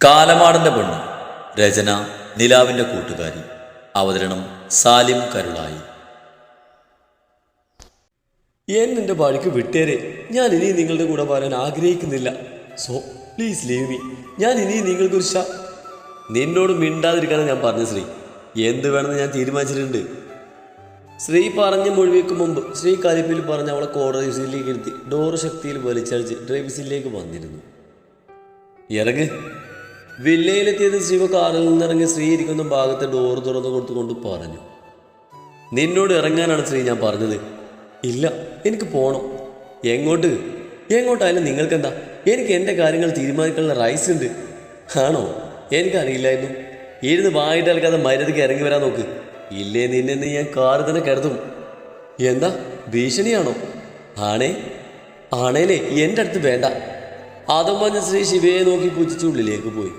കാലമാടന്റെ പെണ്ണ്. രചന നിലാവിന്റെ കൂട്ടുകാരി. അവതരണം സാലിം കരുളായി. എന്നെ ഭാര്യയ്ക്ക് വിട്ടേരെ. ഞാൻ ഇനി നിങ്ങളുടെ കൂടെ പറയാൻ ആഗ്രഹിക്കുന്നില്ല. So please leave me. ഞാൻ ഇനി നിങ്ങൾക്കൊരു നിന്നോട് മിണ്ടാതിരിക്കാനാണ് ഞാൻ പറഞ്ഞു ശ്രീ. എന്ത് വേണമെന്ന് ഞാൻ തീരുമാനിച്ചിട്ടുണ്ട്. ശ്രീ പറഞ്ഞ് മുഴുവിക്കും മുമ്പ് ശ്രീ കലിപ്പിൽ പറഞ്ഞ് അവളെ കോടതി സീറ്റിലേക്ക് ഇരുത്തി ഡോറ് ശക്തിയിൽ വലിച്ചടിച്ച് ഡ്രൈവിംഗ് സീറ്റിലേക്ക് വന്നിരുന്നു. ഇറങ്ങ്. വില്ലയിലെത്തിയത് ശിവ കാറിൽ നിന്നിറങ്ങി ശ്രീ ഇരിക്കുന്ന ഭാഗത്തെ ഡോറ് തുറന്നു കൊടുത്തുകൊണ്ട് പറഞ്ഞു. നിന്നോട് ഇറങ്ങാനാണ് ശ്രീ ഞാൻ പറഞ്ഞത്. ഇല്ല, എനിക്ക് പോകണം. എങ്ങോട്ടായാലും നിങ്ങൾക്കെന്താ? എനിക്ക് എൻ്റെ കാര്യങ്ങൾ തീരുമാനിക്കാനുള്ള റൈറ്റ്സ് ഉണ്ട്. ആണോ? എനിക്കറിയില്ലായിരുന്നു. ഇരുന്ന് വായിട്ട് അലക്കാതെ മര്യാദയ്ക്ക് ഇറങ്ങി വരാൻ നോക്ക്. ഇല്ലേ നിന്നെ ഞാൻ കാറ് തന്നെ കരുതും. എന്താ ഭീഷണിയാണോ? ആണേലേ എൻ്റെ അടുത്ത് വേണ്ട. അതും പറഞ്ഞ് ശ്രീ ശിവയെ നോക്കി പുച്ഛിച്ച് ഉള്ളിലേക്ക് പോയി.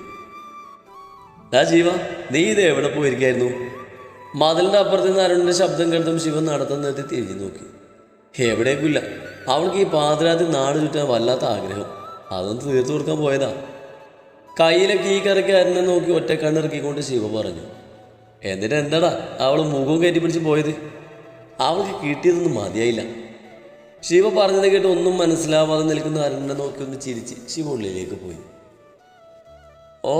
ജീവ, നീ ഇത് എവിടെ പോയിരിക്കായിരുന്നു? മതിലിൻ്റെ അപ്പുറത്ത് നിന്ന് അരുണിൻ്റെ ശബ്ദം കേട്ടതും ശിവൻ നടത്തം നിർത്തി തിരിഞ്ഞു നോക്കി. എവിടേക്കില്ല. അവൾക്ക് ഈ പാതിരാത്രി നാട് ചുറ്റാൻ വല്ലാത്ത ആഗ്രഹം. അതൊന്ന് തീർത്തു കൊടുക്കാൻ പോയതാ. കയ്യിലൊക്കെ ഈ കറക്കി അരുണിനെ നോക്കി ഒറ്റ കണ്ണിറക്കിക്കൊണ്ട് ശിവ പറഞ്ഞു. എന്നിട്ട് എന്താടാ അവൾ മുഖവും കയറ്റി പിടിച്ച് പോയത്? അവൾക്ക് കിട്ടിയതൊന്നും മതിയായില്ല. ശിവ പറഞ്ഞത് കേട്ട് ഒന്നും മനസ്സിലാവാതെ നിൽക്കുന്ന അരുണിനെ നോക്കി ഒന്ന് ചിരിച്ച് ശിവ ഉള്ളിലേക്ക് പോയി. ഓ,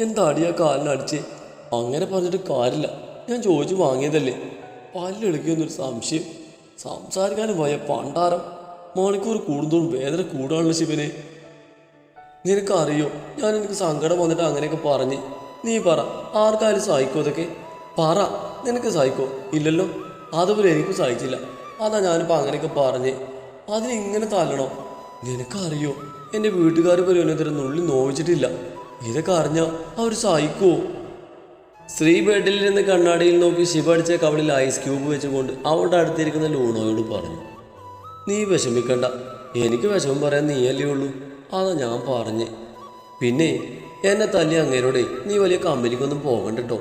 എന്താ അടിയാ കാലിനടിച്ച്? അങ്ങനെ പറഞ്ഞിട്ട് കാര്യമില്ല. ഞാൻ ചോദിച്ചു വാങ്ങിയതല്ലേ. പല്ലെടുക്കിയെന്നൊരു സംശയം. സംസാരിക്കാനും പോയ പണ്ടാരം. മണിക്കൂർ കൂടുന്തോറും വേദന കൂടാനുള്ള ശിവനെ. നിനക്കറിയോ, ഞാൻ എനിക്ക് സങ്കടം വന്നിട്ട് അങ്ങനെയൊക്കെ പറഞ്ഞ്. നീ പറ, ആർക്കാരും സഹിക്കോ? അതൊക്കെ പറ. നിനക്ക് സഹിക്കോ? ഇല്ലല്ലോ. അതുപോലെ എനിക്കും സഹിച്ചില്ല. അതാ ഞാനിപ്പോൾ അങ്ങനെയൊക്കെ പറഞ്ഞ്. അതിനിങ്ങനെ തല്ലണോ? നിനക്കറിയോ, എൻ്റെ വീട്ടുകാർ പോലും എന്നെ നുള്ളി നോവിച്ചിട്ടില്ല. ഇതൊക്കെ അറിഞ്ഞാൽ അവർ സഹിക്കുമോ? ശ്രീ ബെഡിൽ നിന്ന് കണ്ണാടിയിൽ നോക്കി ശിവ അടിച്ച കവളിൽ ഐസ് ക്യൂബ് വെച്ചുകൊണ്ട് അവളുടെ അടുത്തിരിക്കുന്ന ലൂണോയോട് പറഞ്ഞു. നീ വിഷമിക്കണ്ട. എനിക്ക് വിഷമം പറയാൻ നീയല്ലേ ഉള്ളൂ. അതാ ഞാൻ പറഞ്ഞ്. പിന്നെ എന്നെ തല്ലി അങ്ങേരോടെ നീ വലിയ കമ്പനിക്കൊന്നും പോകണ്ട കേട്ടോ.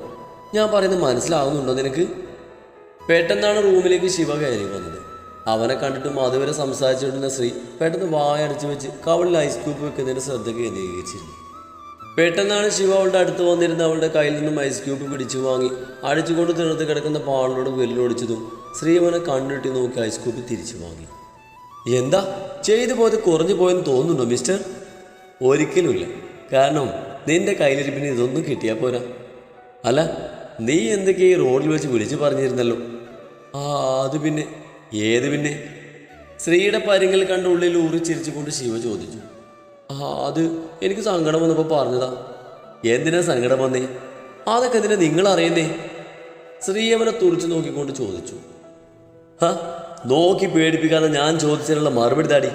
ഞാൻ പറയുന്നത് മനസ്സിലാവുന്നുണ്ടോ നിനക്ക്? പെട്ടെന്നാണ് റൂമിലേക്ക് ശിവ കയറി വന്നത്. അവനെ കണ്ടിട്ടും അതുവരെ സംസാരിച്ചുകൊണ്ടിരുന്ന ശ്രീ പെട്ടെന്ന് വായടച്ചു വെച്ച് കവളിൽ ഐസ് ക്യൂബ് വെക്കുന്നതിന് ശ്രദ്ധ കേന്ദ്രീകരിച്ചിരുന്നു. പെട്ടെന്നാണ് ശിവ അവളുടെ അടുത്ത് വന്നിരുന്ന അവളുടെ കയ്യിൽ നിന്നും ഐസ് ക്യൂബ് പിടിച്ചു വാങ്ങി അടിച്ചുകൊണ്ട് തിണർത്ത് കിടക്കുന്ന പാളിനോട് വെല്ലൊടിച്ചതും ശ്രീ അവനെ കണ്ണിട്ടി നോക്കി ഐസ് ക്യൂബ് തിരിച്ചു വാങ്ങി. എന്താ ചെയ്തു പോയത് കുറഞ്ഞു പോയെന്ന് തോന്നുന്നുണ്ടോ മിസ്റ്റർ? ഒരിക്കലുമില്ല. കാരണം നിന്റെ കയ്യിലിരിപ്പിന് ഇതൊന്നും കിട്ടിയാൽ പോരാ. അല്ല, നീ എന്തൊക്കെയാ ഈ റോഡിൽ വെച്ച് വിളിച്ചു പറഞ്ഞിരുന്നല്ലോ. അത് പിന്നെ? ഏത് പിന്നെ? ശ്രീയുടെ പരിങ്ങൾ കണ്ട ഉള്ളിൽ ഊറി ചിരിച്ചുകൊണ്ട് ശിവ ചോദിച്ചു. അത് എനിക്ക് സങ്കടം വന്നപ്പോൾ പറഞ്ഞതാ. എന്തിനാ സങ്കടം വന്നേ? അതൊക്കെ എന്തിനാ നിങ്ങൾ അറിയുന്നേ? ശ്രീ അവനെ തുറച്ചു നോക്കിക്കൊണ്ട് ചോദിച്ചു. നോക്കി പേടിപ്പിക്കാതെ ഞാൻ ചോദിച്ചതിനുള്ള മറുപടി താടി.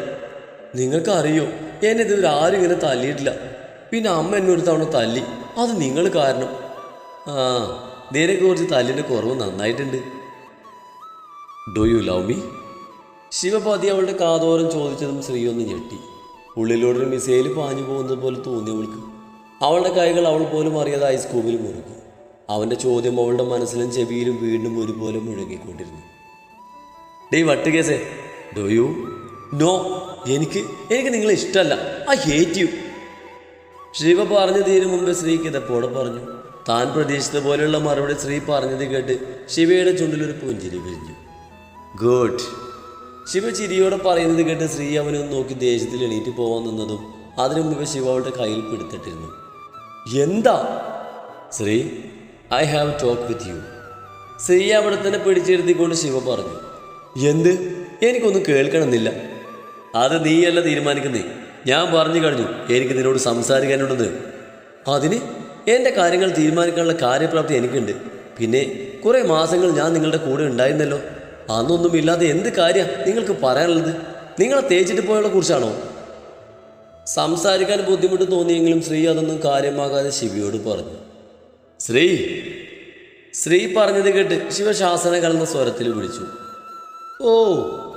നിങ്ങൾക്കറിയോ, എന്നെ ഇതുവരെ ആരും ഇങ്ങനെ തല്ലിയിട്ടില്ല. പിന്നെ അമ്മ എന്നൊരു തവണ തല്ലി. അത് നിങ്ങൾ കാരണം. നിനക്ക് കുറച്ച് തല്ലിൻ്റെ കുറവ് നന്നായിട്ടുണ്ട്. Do you love me? Shivapathi അവളുടെ കാതോരം ചോദിച്ചതും ശ്രീ ഒന്ന് ഞെട്ടി. ഉള്ളിലൂടെ മിസൈൽ പാഞ്ഞു പോകുന്നത് പോലെ തോന്നിയവൾക്ക്. അവളുടെ കൈകൾ അവൾ പോലും അറിയാതെ ഐസ് ക്യൂബിൽ മുറുകി. അവൻ്റെ ചോദ്യം അവളുടെ മനസ്സിലും ചെവിയിലും വീണ്ടും ഒരുപോലെ മുഴുകിക്കൊണ്ടിരുന്നു. ഡേ വട്ടുകേസേ, ഡു യു? നോ, എനിക്ക് നിങ്ങളെ ഇഷ്ടമല്ല. I hate you. ശിവ പറഞ്ഞു തീരും മുമ്പ് ശ്രീ കിതപ്പോടെ പറഞ്ഞു. താൻ പ്രതീക്ഷിച്ച പോലെയുള്ള മറുപടി ശ്രീ പറഞ്ഞത് കേട്ട് ശിവയുടെ ചുണ്ടിലൊരു പുഞ്ചിരി വിരിഞ്ഞു. ഗുഡ്. ശിവ ചിരിയോടെ പറയുന്നത് കേട്ട് ശ്രീ അവനൊന്ന് നോക്കി ദേഷ്യത്തിൽ എണീറ്റ് പോവാൻ നിന്നതും അതിനു മുമ്പ് ശിവ അവളുടെ കയ്യിൽ പിടുത്തിട്ടിരുന്നു. എന്താ? Shri, I have talk with you. Shri അവിടെ തന്നെ പിടിച്ചെടുത്തിക്കൊണ്ട് ശിവ പറഞ്ഞു. എന്ത്? എനിക്കൊന്നും കേൾക്കണമെന്നില്ല. അത് നീയല്ല തീരുമാനിക്കുന്നേ. ഞാൻ പറഞ്ഞു കഴിഞ്ഞു എനിക്ക് നിന്നോട് സംസാരിക്കാനുണ്ടെന്ന്. അതിന് എൻ്റെ കാര്യങ്ങൾ തീരുമാനിക്കാനുള്ള കാര്യപ്രാപ്തി എനിക്കുണ്ട്. പിന്നെ കുറേ മാസങ്ങൾ ഞാൻ നിങ്ങളുടെ കൂടെ ഉണ്ടായിരുന്നല്ലോ. അന്നൊന്നും ഇല്ലാതെ എന്ത് കാര്യം നിങ്ങൾക്ക് പറയാനുള്ളത്? നിങ്ങളെ തേച്ചിട്ട് പോയുള്ള കുറിച്ചാണോ? സംസാരിക്കാൻ ബുദ്ധിമുട്ട് തോന്നിയെങ്കിലും ശ്രീ അതൊന്നും കാര്യമാകാതെ ശിവയോട് പറഞ്ഞു. ശ്രീ പറഞ്ഞത് കേട്ട് ശിവ ശാസന കലർന്ന സ്വരത്തിൽ വിളിച്ചു. ഓ,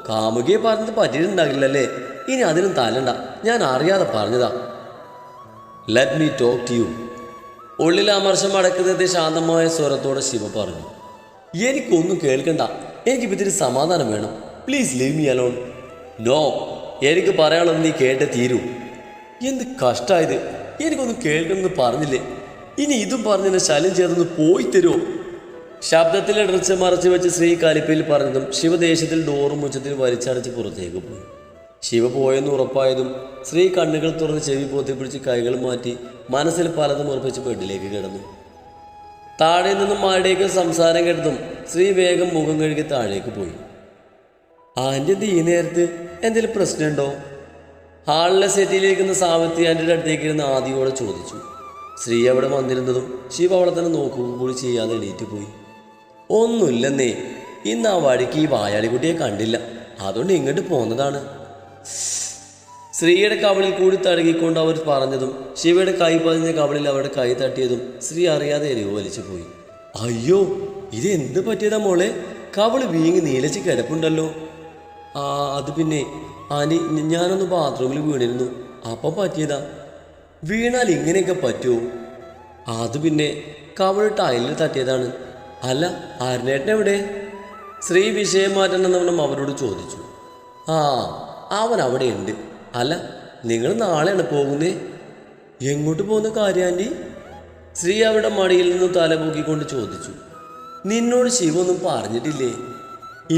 കാമുകിയെ പറഞ്ഞത് പറ്റിയിട്ടുണ്ടാകില്ലല്ലേ? ഇനി അതിനും തല്ലണ്ട. ഞാൻ അറിയാതെ പറഞ്ഞതാ. Let me talk to you. ഉള്ളിൽ അമർഷം അടക്കുന്നതിന്റെ ശാന്തമായ സ്വരത്തോടെ ശിവ പറഞ്ഞു. എനിക്കൊന്നും കേൾക്കണ്ട. എനിക്കിപ്പോൾ ഇത്തിരി സമാധാനം വേണം. Please leave me alone. No, എനിക്ക് പറയാനുള്ളത് നീ കേട്ടേ തീരൂ. എന്ത് കഷ്ടമായത്. എനിക്കൊന്നും കേൾക്കണമെന്ന് പറഞ്ഞില്ലേ? ഇനി ഇതും പറഞ്ഞെന്നെ ശല്യം ചെയ്തൊന്ന് പോയി തരുമോ? ശബ്ദത്തിൽ ഇടർച്ച മറച്ചു വെച്ച് ശ്രീ കലിപ്പയിൽ പറഞ്ഞതും ശിവദേശത്തിൽ ഡോറും ഉച്ചത്തിൽ വലിച്ചടച്ച് പുറത്തേക്ക് പോയി. ശിവ പോയെന്ന് ഉറപ്പായതും ശ്രീ കണ്ണുകൾ തുറന്ന് ചെവി പൊത്തിപ്പിടിച്ച് കൈകൾ മാറ്റി മനസ്സിൽ പലതും ഉറപ്പിച്ച് ബെഡിലേക്ക് കിടന്നു. താഴെ നിന്നും ആരുടെയൊക്കെ സംസാരം കേട്ടതും ശ്രീ വേഗം മുഖം കഴുകി താഴേക്ക് പോയി. ആൻറ്റി എന്ത് ഈ നേരത്ത്? എന്തെങ്കിലും പ്രശ്നമുണ്ടോ? ഹാളിലെ സെറ്റിലിരിക്കുന്ന സാവിത്രി ആൻറ്റിയുടെ അടുത്തേക്ക് ഇരുന്ന് ആദിയോടെ ചോദിച്ചു. ശ്രീ അവിടെ വന്നിരുന്നതും ശിവ അവളെ തന്നെ നോക്കുക കൂടി ചെയ്യാതെ എണീറ്റ് പോയി. ഒന്നുമില്ലെന്നേ, ഇന്ന് ആ വഴിക്ക് ഈ വായാളിക്കുട്ടിയെ കണ്ടില്ല, അതുകൊണ്ട് ഇങ്ങോട്ട് പോന്നതാണ്. ശ്രീയുടെ കവളിൽ കൂടി തഴുകിക്കൊണ്ട് അവർ പറഞ്ഞതും ശിവയുടെ കൈ പതിഞ്ഞ കവളിൽ അവരുടെ കൈ തട്ടിയതും ശ്രീ അറിയാതെ എരിവ് വലിച്ചു പോയി. അയ്യോ, ഇത് എന്ത് പറ്റിയതാ മോളെ? കവള് വീങ്ങി നീലച്ച് കിടപ്പുണ്ടല്ലോ. അത് പിന്നെ ആൻറ്റി, ഞാനൊന്ന് ബാത്റൂമിൽ വീണിരുന്നു, അപ്പം പറ്റിയതാ. വീണാൽ ഇങ്ങനെയൊക്കെ പറ്റുമോ? അത് പിന്നെ കവള് ടൈലിൽ തട്ടിയതാണ്. അല്ല, അരുണേട്ടൻ എവിടെ? ശ്രീ വിഷയം മാറ്റണമെന്നവണ്ണം അവരോട് ചോദിച്ചു. അവൻ അവിടെ ഉണ്ട്. അല്ല, നിങ്ങൾ നാളെയാണ് പോകുന്നേ? എങ്ങോട്ട് പോകുന്ന കാര്യം ആൻറ്റി? ശ്രീ അവരുടെ മടിയിൽ നിന്ന് തല പൊക്കിക്കൊണ്ട് ചോദിച്ചു. നിന്നോട് ശിവ ഒന്നും പറഞ്ഞിട്ടില്ലേ?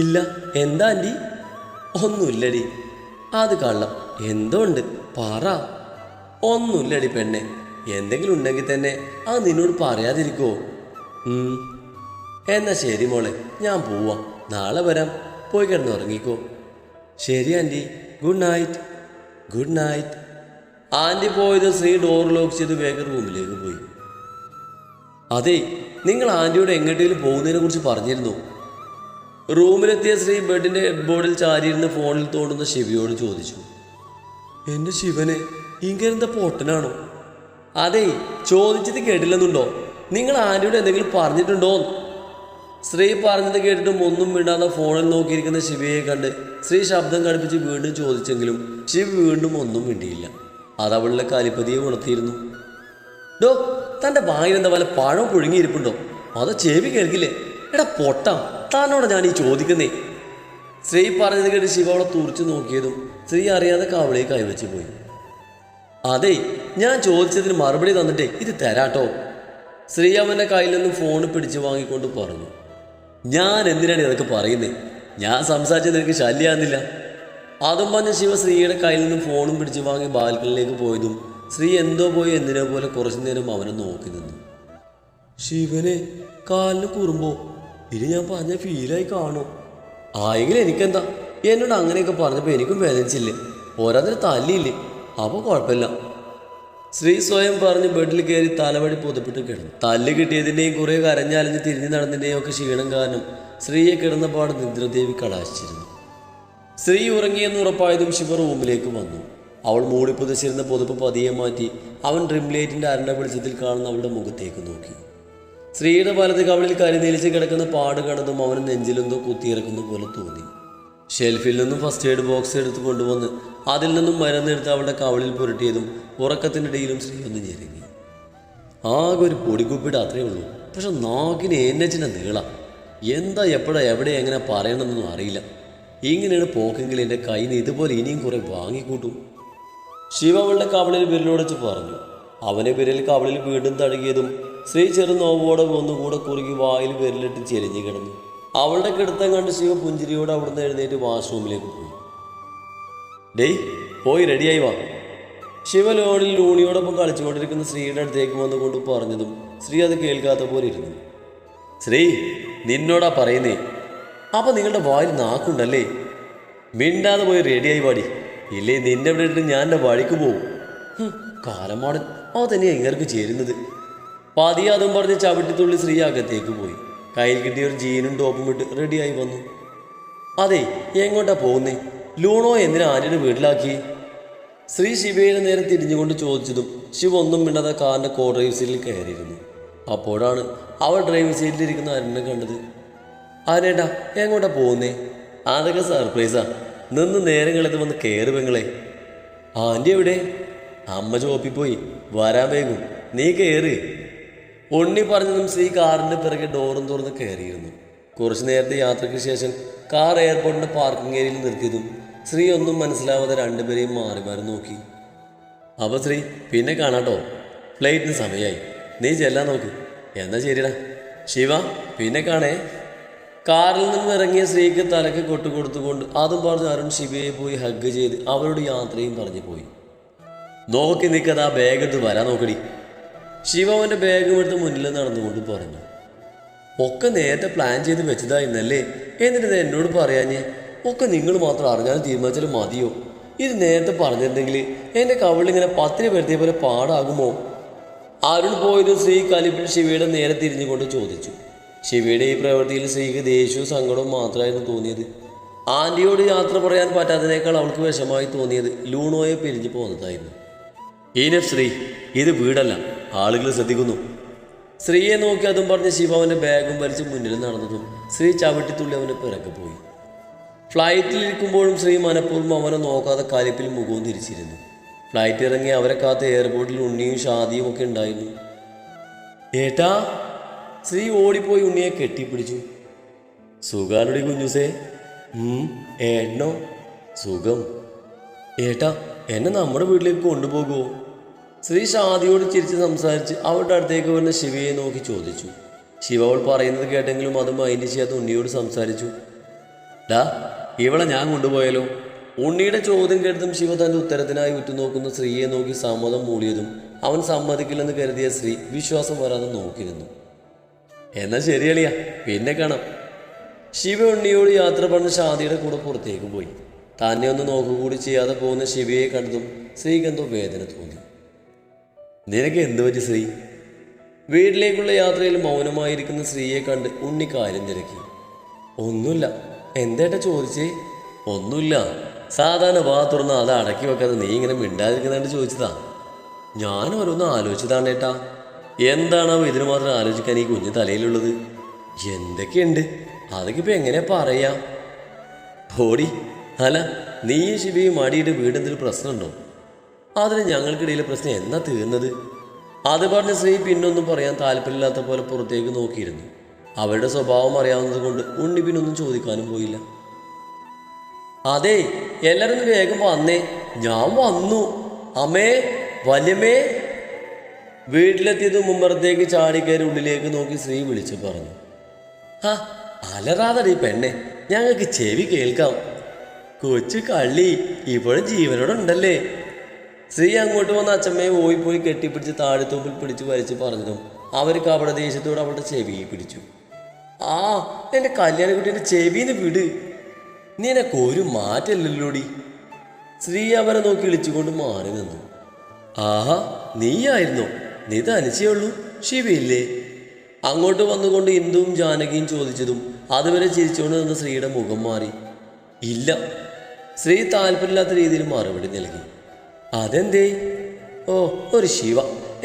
ഇല്ല. എന്താ ആൻറ്റി? ഒന്നുമില്ലടി. അത് കള്ളം. എന്തോ ഉണ്ട്, പറ. ഒന്നുമില്ലടി പെണ്ണെ, എന്തെങ്കിലും ഉണ്ടെങ്കിൽ തന്നെ അത് നിന്നോട് പറയാതിരിക്കുമോ? എന്നാ ശരി മോളെ, ഞാൻ പോവാം, നാളെ വരാം. പോയി കിടന്നുറങ്ങിക്കോ. ശരി aunty, good night. Good night. Aunty പോയത് ശ്രീ ഡോർ ലോക്ക് ചെയ്ത് വേഗം റൂമിലേക്ക് പോയി. അതെ, നിങ്ങൾ ആൻറ്റിയോട് എങ്ങോട്ടേലും പോകുന്നതിനെ കുറിച്ച് പറഞ്ഞിരുന്നു? റൂമിലെത്തിയ ശ്രീ ബെഡിൻ്റെ ഹെഡ്ബോർഡിൽ ചാരിയിരുന്ന് ഫോണിൽ തോണ്ടുന്ന ശിവയോട് ചോദിച്ചു. എൻ്റെ ശിവനെ, ഇങ്ങനെന്താ പൊട്ടനാണോ? അതെ, ചോദിച്ചത് കേട്ടില്ലെന്നുണ്ടോ? നിങ്ങൾ ആൻറ്റിയോട് എന്തെങ്കിലും പറഞ്ഞിട്ടുണ്ടോ? ശ്രീ പറഞ്ഞത് കേട്ടിട്ടും ഒന്നും മിണ്ടാതെ ഫോണിൽ നോക്കിയിരിക്കുന്ന ശിവയെ കണ്ട് ശ്രീ ശബ്ദം കടുപ്പിച്ച് വീണ്ടും ചോദിച്ചെങ്കിലും ശിവ വീണ്ടും ഒന്നും മിണ്ടിയില്ല. അതവളുടെ കലിപ്പതിയെ ഉണർത്തിയിരുന്നു. ഡോ, തൻ്റെ വായിലെന്താ വല്ല പഴം പുഴുങ്ങിയിരിപ്പുണ്ടോ? അതോ ചെവി കേൾക്കില്ലേ? എടാ പൊട്ട, താനോട് ഞാൻ ഈ ചോദിക്കുന്നേ. ശ്രീ പറഞ്ഞത് കേട്ട് ശിവ അവളെ തുറച്ചു നോക്കിയതും ശ്രീ അറിയാതെ കവളയെ കൈവച്ച് പോയി. അതെ, ഞാൻ ചോദിച്ചതിന് മറുപടി തന്നിട്ടേ ഇത് തരാട്ടോ. ശ്രീ അവൻ്റെ കയ്യിൽ നിന്നും ഫോൺ പിടിച്ചു വാങ്ങിക്കൊണ്ട് പറഞ്ഞു. ഞാൻ എന്തിനാണ് ഇതൊക്കെ പറയുന്നത്? ഞാൻ സംസാരിച്ചത് എനിക്ക് ശല്യമാകുന്നില്ല. അതും പറഞ്ഞ ശിവ ശ്രീയുടെ കയ്യിൽ നിന്നും ഫോണും പിടിച്ചു വാങ്ങി ബാൽക്കണിലേക്ക് പോയതും ശ്രീ എന്തോ പോയി എന്തിനോ പോലെ കുറച്ചു നേരം അവനെ നോക്കി നിന്നു. ശിവനെ, കാലിന് കുറുമ്പോ? ഇനി ഞാൻ പറഞ്ഞ ഫീലായി കാണോ? ആയെങ്കിലും എനിക്കെന്താ, എന്നോട് അങ്ങനെയൊക്കെ പറഞ്ഞപ്പോൾ എനിക്കും വേദനിച്ചില്ലേ? ഓരോന്നിന് തല്ലിയില്ലേ? അപ്പോൾ കുഴപ്പമില്ല. ശ്രീ സ്വയം പറഞ്ഞ് ബെഡിൽ കയറി തലവടി പുതപ്പിട്ട് കിടന്നു. തല്ല് കിട്ടിയതിൻ്റെയും കുറേ കരഞ്ഞാലിഞ്ഞ് തിരിഞ്ഞു നടന്നതിൻ്റെയും ഒക്കെ ക്ഷീണം കാരണം ശ്രീയെ കിടന്നപാട് നിദ്രദേവി കടാശിച്ചിരുന്നു. ശ്രീ ഉറങ്ങിയെന്ന് ഉറപ്പായതും ശിവ റൂമിലേക്ക് വന്നു. അവൾ മൂടിപ്പുതച്ചിരുന്ന പുതപ്പ് പതിയെ മാറ്റി അവൻ ഡ്രിം ലൈറ്റിൻ്റെ അരണ്ട വെളിച്ചത്തിൽ കാണുന്ന അവളുടെ മുഖത്തേക്ക് നോക്കി. ശ്രീയുടെ വലത് കവളിൽ കരിനീലിച്ച് കിടക്കുന്ന പാട് കണ്ടതും അവന് നെഞ്ചിലെന്തോ കുത്തിയിറക്കുന്ന പോലെ തോന്നി. ഷെൽഫിൽ നിന്നും ഫസ്റ്റ് എയ്ഡ് ബോക്സ് എടുത്ത് കൊണ്ടുവന്ന് അതിൽ നിന്നും മരുന്നെടുത്ത് അവളുടെ കവളിൽ പുരട്ടിയതും ഉറക്കത്തിനിടയിലും ശ്രീ ഒന്ന് ഞെരുങ്ങി. ആകെ ഒരു പൊടിക്കുപ്പിട്ട് അത്രയേ ഉള്ളൂ, പക്ഷെ നാക്കിന് എന്നച്ചിൻ്റെ നീള. എന്താ എപ്പോഴാ എവിടെ എങ്ങനെ പറയണമെന്നൊന്നും അറിയില്ല. ഇങ്ങനെയാണ് പോക്കെങ്കിൽ എൻ്റെ കയ്യിൽ നിന്ന് ഇതുപോലെ ഇനിയും കുറെ വാങ്ങിക്കൂട്ടും. ശിവ അവളുടെ കവളിൽ വിരലോടിച്ച് പറഞ്ഞു. അവനെ വിരൽ കവളിൽ വീണ്ടും തഴുകിയതും ശ്രീ ചെറുനോവോടെ ഒന്നുകൂടെ കുറുകി വായിൽ വിരലിട്ട് ചെരിഞ്ഞു കിടന്നു. അവളുടെ കിടത്തം കണ്ട് ശിവ പുഞ്ചിരിയോടെ അവിടുന്ന് എഴുന്നേറ്റ് വാഷ്റൂമിലേക്ക് പോയി. ഡേയ്, പോയി റെഡിയായി വാ. ശിവ ലോണിൽ ലൂണിയോടൊപ്പം കളിച്ചുകൊണ്ടിരിക്കുന്ന ശ്രീയുടെ അടുത്തേക്ക് വന്നുകൊണ്ട് പറഞ്ഞതും ശ്രീ അത് കേൾക്കാത്ത പോലെ ഇരുന്നു. ശ്രീ, നിന്നോടാ പറയുന്നേ. അപ്പം നിങ്ങളുടെ വായിൽ നാക്കുണ്ടല്ലേ? മിണ്ടാതെ പോയി റെഡിയായി പാടി, ഇല്ലേ നിന്നെ ഇവിടെ ഇട്ട് ഞാൻ എൻ്റെ വഴിക്ക് പോവും. കാലമാടൻ, അത് തന്നെയാണ് ഇങ്ങർക്ക് ചേരുന്നത്. പതിയെ അതും പറഞ്ഞ് ചവിട്ടിത്തുള്ളി ശ്രീ അകത്തേക്ക് പോയി. കയ്യിൽ കിട്ടിയ ഒരു ജീനും ടോപ്പും ഇട്ട് റെഡിയായി വന്നു. അതെ, എങ്ങോട്ടാ പോകുന്നേ? ലൂണോ എന്തിനാ ആര്യയുടെ വീട്ടിലാക്കി? ശ്രീ ശിവയുടെ നേരെ തിരിഞ്ഞുകൊണ്ട് ചോദിച്ചതും ശിവ ഒന്നും മിണ്ടാതെ കാറിൻ്റെ കോ ഡ്രൈവ് സീറ്റിൽ കയറിയിരുന്നു. അപ്പോഴാണ് അവൾ ഡ്രൈവ് സീറ്റിലിരിക്കുന്ന അരുണിനെ കണ്ടത്. ആരേട്ടാ, എങ്ങോട്ടാ പോകുന്നേ? അതൊക്കെ സർപ്രൈസാ. നിന്ന് നേരം കളത്ത് വന്ന് കയറി പെങ്ങളെ. ആൻറ്റി എവിടെ? അമ്മ ചോപ്പിൽ പോയി, വരാൻ വേഗം, നീ കയറ്. ഉണ്ണി പറഞ്ഞതും ശ്രീ കാറിൻ്റെ പിറകെ ഡോറും തുറന്ന് കയറിയിരുന്നു. കുറച്ചു നേരത്തെ യാത്രയ്ക്ക് ശേഷം കാർ എയർപോർട്ടിൻ്റെ പാർക്കിംഗ് ഏരിയയിൽ നിർത്തിയതും ശ്രീ ഒന്നും മനസ്സിലാവാതെ രണ്ടുപേരെയും മാറി മാറി നോക്കി. അപ്പോൾ ശ്രീ പിന്നെ കാണാട്ടോ, ഫ്ലൈറ്റിന് സമയമായി, നീ ചെല്ലാൻ നോക്ക്. എന്നാ ശരിടാ ശിവ, പിന്നെ കാണേ. കാറിൽ നിന്ന് ഇറങ്ങിയ സ്ത്രീക്ക് തലയ്ക്ക് കൊട്ടുകൊടുത്തുകൊണ്ട് അതും പറഞ്ഞ് അരുൺ ശിവയെ പോയി ഹഗ് ചെയ്ത് അവരോട് യാത്രയും പറഞ്ഞു പോയി. നോക്കി നിൽക്കത് ആ ബാഗ് എടുത്ത് വരാൻ നോക്കടി. ശിവ അവൻ്റെ ബാഗും എടുത്ത് മുന്നിൽ നടന്നുകൊണ്ട് പറഞ്ഞു. ഒക്കെ നേരത്തെ പ്ലാൻ ചെയ്ത് വെച്ചതായിരുന്നല്ലേ, എന്നിട്ട് എന്നോട് പറയാഞ്ഞേ? ഒക്കെ നിങ്ങൾ മാത്രം അറിഞ്ഞാലും തീരുമാനിച്ചാലും മതിയോ? ഇത് നേരത്തെ പറഞ്ഞിരുന്നെങ്കിൽ എൻ്റെ കവിളിങ്ങനെ പത്തിന് വരുത്തിയ പോലെ പാടാകുമോ? അരുൺ പോയത് ശ്രീ കലിപ്പിൽ ശിവയുടെ നേരെ തിരിഞ്ഞുകൊണ്ട് ചോദിച്ചു. ശിവയുടെ ഈ പ്രവൃത്തിയിൽ സ്ത്രീക്ക് ദേഷ്യവും സങ്കടവും മാത്രമായിരുന്നു തോന്നിയത്. ആൻറ്റിയോട് യാത്ര പറയാൻ പറ്റാത്തതിനേക്കാൾ അവൾക്ക് വിഷമായി തോന്നിയത് ലൂണോയെ പിരിഞ്ഞു പോകുന്നതായിരുന്നു. ഈനഫ് ശ്രീ, ഇത് വീടല്ല, ആളുകൾ ശ്രദ്ധിക്കുന്നു. സ്ത്രീയെ നോക്കി അതും പറഞ്ഞ് ശിവ അവൻ്റെ ബാഗും വലിച്ച് മുന്നിൽ നടന്നതും ശ്രീ ചവിട്ടിത്തുള്ളി അവന് പിറകെ പോയി. ഫ്ലൈറ്റിലിരിക്കുമ്പോഴും ശ്രീ മനഃപൂർവ്വം അവനെ നോക്കാതെ കലിപ്പിൽ മുഖവും തിരിച്ചിരുന്നു. ഫ്ലൈറ്റ് ഇറങ്ങി അവരെ കാത്ത് എയർപോർട്ടിൽ ഉണ്ണിയും ഷാദിയും ഒക്കെ ഉണ്ടായിരുന്നു. ഏട്ടാ, ശ്രീ ഓടിപ്പോയി ഉണ്ണിയെ കെട്ടിപ്പിടിച്ചു. സുഖാനുടി കുഞ്ഞുസേ? ഏട്ടനോ? സുഖം. ഏട്ടാ, എന്നെ നമ്മുടെ വീട്ടിലേക്ക് കൊണ്ടുപോകുമോ? ശ്രീ ഷാദിയോട് ചിരിച്ച് സംസാരിച്ച് അവളുടെ അടുത്തേക്ക് വരുന്ന ശിവയെ നോക്കി ചോദിച്ചു. ശിവ അവൾ പറയുന്നത് കേട്ടെങ്കിലും അത് മൈൻഡ് ചെയ്യാത്ത ഉണ്ണിയോട് സംസാരിച്ചു. ഡാ, ഇവളെ ഞാൻ കൊണ്ടുപോയാലോ? ഉണ്ണിയുടെ ചോദ്യം കേട്ടതും ശിവ തൻ്റെ ഉത്തരത്തിനായി ഉറ്റുനോക്കുന്ന സ്ത്രീയെ നോക്കി സമ്മതം മൂളിയതും അവൻ സമ്മതിക്കില്ലെന്ന് കരുതിയ സ്ത്രീ വിശ്വാസം വരാതെ നോക്കിയിരുന്നു. എന്നാൽ ശരിയളിയാ, പിന്നെ കാണാം. ശിവ ഉണ്ണിയോട് യാത്ര പറഞ്ഞ് ഷാദിയുടെ കൂടെ പുറത്തേക്ക് പോയി. തന്നെ ഒന്ന് നോക്കുകൂടി ചെയ്യാതെ പോകുന്ന ശിവയെ കണ്ടതും സ്ത്രീക്ക് എന്തോ വേദന തോന്നി. നിനക്ക് എന്തു പറ്റി ശ്രീ? വീട്ടിലേക്കുള്ള യാത്രയിൽ മൗനമായിരിക്കുന്ന സ്ത്രീയെ കണ്ട് ഉണ്ണി കാര്യം തിരക്കി. ഒന്നുമില്ല. എന്തേട്ടാ ചോദിച്ചേ? ഒന്നുമില്ല, സാധാരണ വാ തുറന്ന് അത് അടക്കി വെക്കാതെ നീ ഇങ്ങനെ മിണ്ടാതിരിക്കുന്നതായിട്ട് ചോദിച്ചതാ. ഞാൻ ഓരോന്ന് ആലോചിച്ചതാണ് ഏട്ടാ. എന്താണാവോ ഇതിന് മാത്രം ആലോചിക്കാൻ ഈ കുഞ്ഞ് തലയിലുള്ളത്? എന്തൊക്കെയുണ്ട്, അതൊക്കെ ഇപ്പം എങ്ങനെയാ പറയാ? ഓടി. അല്ല, നീയും ശിവയും മടിയുടെ വീടെന്തെങ്കിലും പ്രശ്നമുണ്ടോ? അതിന് ഞങ്ങൾക്കിടയിലെ പ്രശ്നം എന്നാ തീർന്നത്? അത് പറഞ്ഞ സ്ത്രീ പിന്നൊന്നും പറയാൻ താല്പര്യമില്ലാത്ത പോലെ പുറത്തേക്ക് നോക്കിയിരുന്നു. അവരുടെ സ്വഭാവം അറിയാവുന്നത് കൊണ്ട് ഉണ്ണി പിന്നൊന്നും ചോദിക്കാനും പോയില്ല. അതെ, എല്ലാവരും വേഗം വന്നേ. ഞാൻ വന്നു. അമ്മേ, വല്യമ്മേ. വീട്ടിലെത്തിയത് മുമ്പറത്തേക്ക് ചാടിക്കയറി ഉള്ളിലേക്ക് നോക്കി സ്ത്രീ വിളിച്ചു പറഞ്ഞു. ആ, അലറാതടി പെണ്ണെ, ഞങ്ങൾക്ക് ചെവി കേൾക്കാം. കൊച്ചു കള്ളി ഇപ്പോഴും ജീവനോടുണ്ടല്ലേ? സ്ത്രീ അങ്ങോട്ട് വന്ന അച്ഛമ്മയെ പോയി കെട്ടിപ്പിടിച്ച് താഴെത്തുമ്പിൽ പിടിച്ച് വലിച്ച് പറഞ്ഞതും അവർക്ക് അവിടെ ദേഷ്യത്തോട് അവളുടെ ചെവിയെ പിടിച്ചു. ആ, എൻ്റെ കല്യാണക്കുട്ടീൻ്റെ ചെവിന്ന് വിട്. നീ എനക്ക് ഒരു മാറ്റമില്ലല്ലോടി. സ്ത്രീ അവരെ നോക്കി വിളിച്ചുകൊണ്ട് മാറി നിന്നു. ആഹാ, നീയായിരുന്നോ? നീ തനിച്ചേ ഉള്ളൂ, ശിവയില്ലേ? അങ്ങോട്ട് വന്നുകൊണ്ട് ഇന്ദുവും ജാനകിയും ചോദിച്ചതും അതുവരെ ചിരിച്ചുകൊണ്ട് നിന്ന് സ്ത്രീയുടെ മുഖം മാറി. ഇല്ല. സ്ത്രീ താല്പര്യമില്ലാത്ത രീതിയിൽ മറുപടി നൽകി. അതെന്തേ? ഓ, ഒരു ശിവ,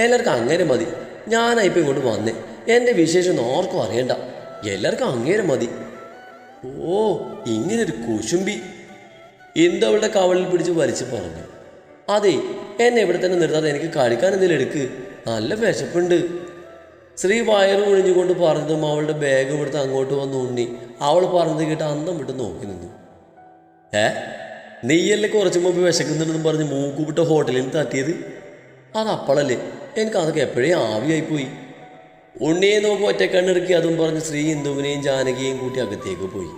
എല്ലാവർക്കും അങ്ങനെ മതി. ഞാനായിപ്പോൾ ഇങ്ങോട്ട് വന്നേ. എൻ്റെ വിശേഷം ഓർക്കും അറിയണ്ട, എല്ലാവർക്കും അങ്ങേരെ മതി. ഓ, ഇങ്ങനൊരു കുശുമ്പി. ഇന്ദു അവളുടെ കവളിൽ പിടിച്ച് വലിച്ചു പറഞ്ഞു. അതെ, എന്നെ ഇവിടെ തന്നെ നിർത്താതെ എനിക്ക് കഴിക്കാൻ എന്തെങ്കിലും എടുക്ക്, നല്ല വിശപ്പുണ്ട്. സ്ത്രീ വയറ് ഒഴിഞ്ഞുകൊണ്ട് പറഞ്ഞതും അവളുടെ ബാഗും എടുത്ത് അങ്ങോട്ട് വന്ന് ഉണ്ണി അവൾ പറഞ്ഞത് കേട്ട് അന്തം വിട്ട് നോക്കി നിന്നു. നെയ്യല്ലേ കുറച്ച് മുമ്പ് വിശക്കുന്നുണ്ടെന്ന് പറഞ്ഞ് മൂക്കുവിട്ട ഹോട്ടലിൽ നിന്ന് തട്ടിയത്? അതപ്പോഴല്ലേ, എനിക്കതൊക്കെ എപ്പോഴേ ആവിയായിപ്പോയി. ഉണ്ണിയെ നോക്കി ഒറ്റക്കണ്ണിറുക്കി അതും പറഞ്ഞ് സ്ത്രീ ഇന്ദുവിനെയും ജാനകിയെയും കൂട്ടി അകത്തേക്ക് പോയി.